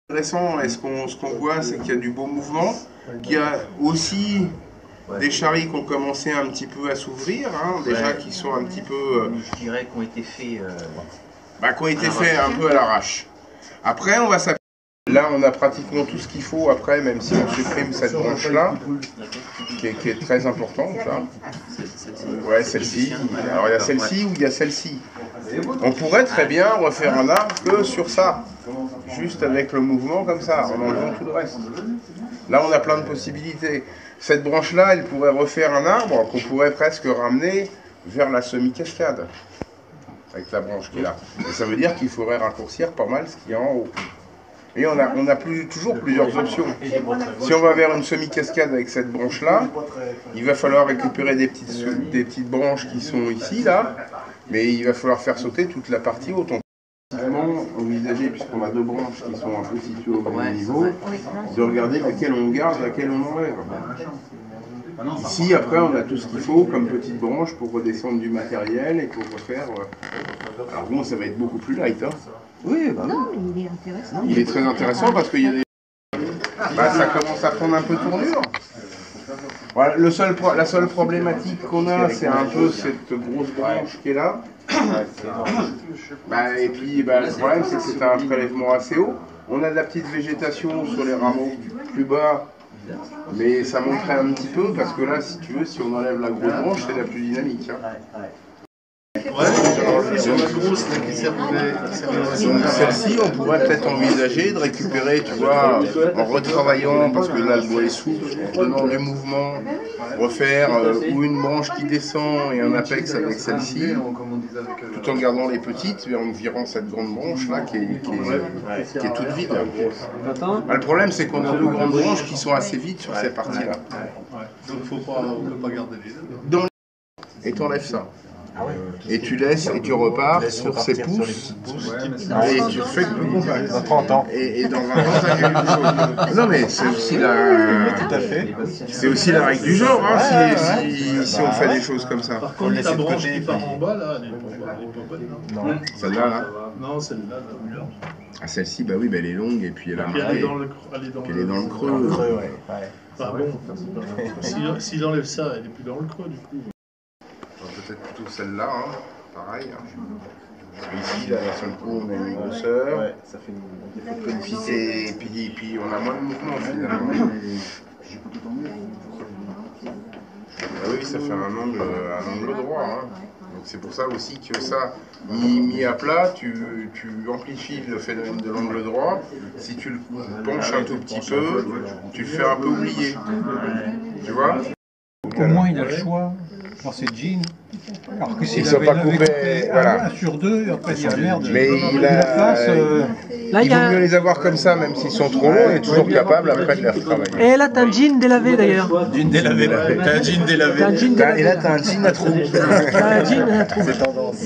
Intéressant, et ce qu'on voit, c'est qu'il y a du beau mouvement, qu'il y a aussi des charries qui ont commencé un petit peu à s'ouvrir, hein, déjà qui sont un petit peu... je dirais qui ont été faits... qui ont été faits un peu à l'arrache. Après, on va s'appuyer. Là, on a pratiquement tout ce qu'il faut après, même si on supprime cette branche-là, qui est très importante. Là. Ouais, celle-ci. Alors, il y a celle-ci ou il y a celle-ci. On pourrait très bien refaire un arbre que sur ça, juste avec le mouvement comme ça, en enlevant tout le reste. Là, on a plein de possibilités. Cette branche-là, elle pourrait refaire un arbre qu'on pourrait presque ramener vers la semi-cascade, avec la branche qui est là. Et ça veut dire qu'il faudrait raccourcir pas mal ce qu'il y a en haut. Et on a toujours plusieurs options. Si on va vers une semi-cascade avec cette branche-là, il va falloir récupérer des petites branches qui sont ici, là, mais il va falloir faire sauter toute la partie haute. On peut envisager, puisqu'on a deux branches qui sont un peu situées au même niveau, de regarder laquelle on garde, laquelle on enlève. Ici, après, on a tout ce qu'il faut comme petite branche pour redescendre du matériel et pour refaire... Alors bon, ça va être beaucoup plus light, hein. Oui, bah non, mais il est intéressant. Il est très intéressant parce qu'il y a des... ça commence à prendre un peu tournure. Voilà, la seule problématique qu'on a, c'est un peu cette grosse branche qui est là. Et puis, le problème, c'est que c'est un prélèvement assez haut. On a de la petite végétation sur les rameaux plus bas, mais ça manquerait un petit peu parce que là, si tu veux, si on enlève la grosse branche, c'est la plus dynamique. Hein. Celle-ci, on pourrait peut-être envisager de récupérer, tu vois, en retravaillant, parce que là le bois est souple, en donnant du mouvement, refaire ou une branche qui descend et un apex avec celle-ci, tout en gardant les petites, mais en virant cette grande branche là qui est toute vide. Le problème, c'est qu'on a deux grandes branches qui sont assez vides sur ces parties-là. Donc on ne peut pas garder les deux. Et tu enlèves ça. Et tu laisses et tu repars sur ces pousses et tu fais que dans 30 ans. Et dans 20 ans, ça fait quelque chose. Non mais c'est aussi c'est aussi la règle du genre, hein, si on fait des choses comme ça. Par contre, ta branche qui part en bas, là, elle n'est pas bonne. Non, celle-là, là. Non, celle-là, la large. Ah, celle-ci, bah oui, elle est longue et puis elle a marqué. Elle est dans le creux. Enfin bon, s'il enlève ça, elle n'est plus dans le creux du coup. Peut-être plutôt celle-là, hein. Pareil. Hein. Ici, là, d'un seul coup, on a une grosseur. Ouais, ça fait une... Et puis on a moins de mouvement finalement. Ah oui, ça fait un angle droit. Hein. Donc c'est pour ça aussi que ça, mis à plat, tu amplifies le phénomène de l'angle droit. Si tu le penches un tout petit peu, tu le fais un peu oublier. Tu vois? Au moins il a le choix dans ses jeans. Alors que s'il ils sont pas coupés, voilà. Un sur deux, après il y a merde. Mais il vaut mieux les avoir comme ça, même s'ils sont trop longs, et toujours capable après de les retravailler. Et là, t'as un jean délavé d'ailleurs. Jean délavé, t'as un jean délavé. Et là, t'as un jean à trous. T'as un jean à trous. C'est tendance.